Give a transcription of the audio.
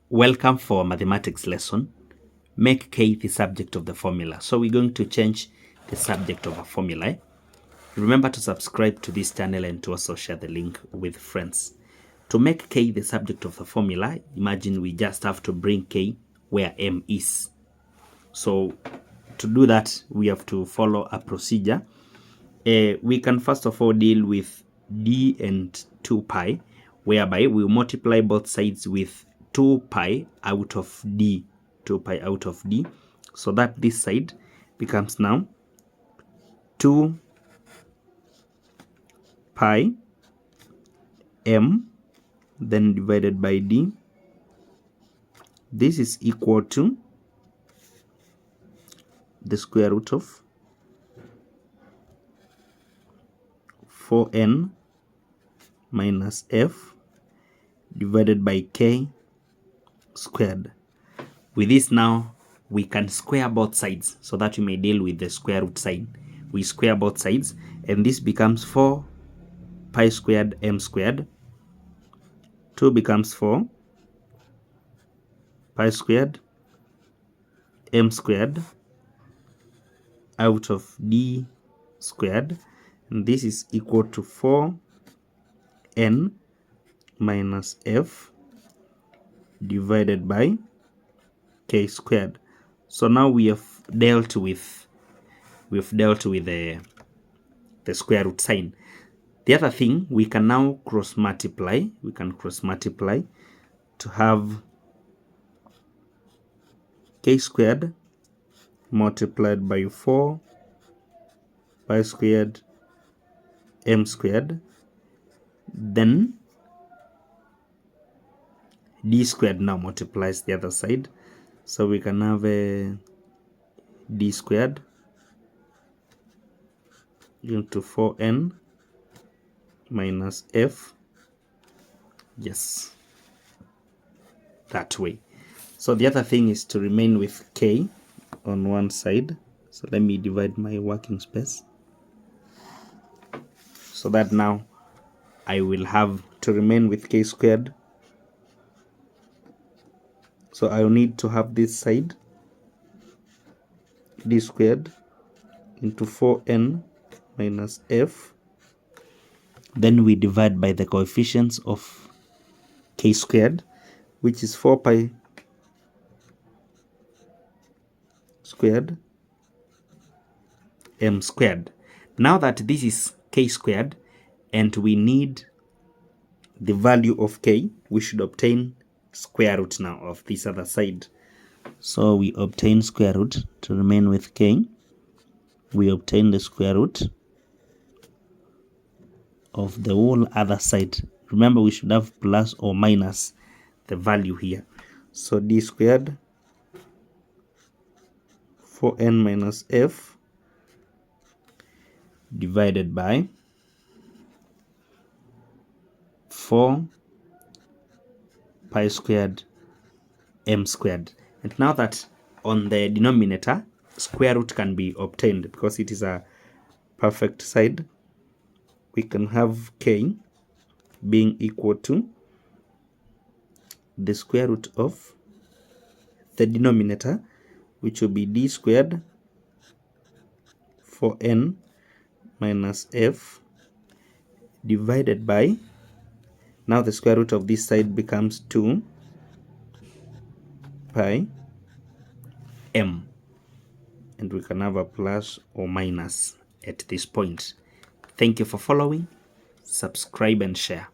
Welcome for mathematics lesson. Make k the subject of the formula. So we're going to change the subject of a formula. Remember to subscribe to this channel and to also share the link with friends. To make k the subject of the formula, imagine we just have to bring k where m is. So to do that, we have to follow a procedure. We can first of all deal with d and 2 pi, whereby we multiply both sides with 2 pi out of d, 2 pi out of d, so that this side becomes now 2 pi m, then divided by d. This is equal to the square root of 4n minus f divided by k squared. With this now, we can square both sides so that we may deal with the square root sign. We square both sides and this becomes 4 pi squared m squared. 2 becomes 4 pi squared m squared out of d squared, and this is equal to 4n minus f divided by k squared. So now we have dealt with the square root sign. The other thing, we can now cross multiply. We can cross multiply to have k squared multiplied by 4 pi squared m squared, then d squared now multiplies the other side, so we can have a d squared into 4n minus f, yes, that way. So the other thing is to remain with k on one side. So let me divide my working space so that now I will have to remain with k squared. So I will need to have this side d squared into 4n minus f. Then we divide by the coefficients of k squared, which is 4 pi squared m squared. Now that this is k squared and we need the value of k, we should obtain square root now of this other side. So we obtain square root to remain with k. We obtain the square root of the whole other side. Remember, we should have plus or minus the value here. So d squared 4n minus f divided by 4 pi squared m squared. And now that on the denominator square root can be obtained because it is a perfect side, we can have k being equal to the square root of the denominator, which will be d squared 4n minus f divided by, now the square root of this side becomes 2 pi m, and we can have a plus or minus at this point. Thank you for following. Subscribe and share.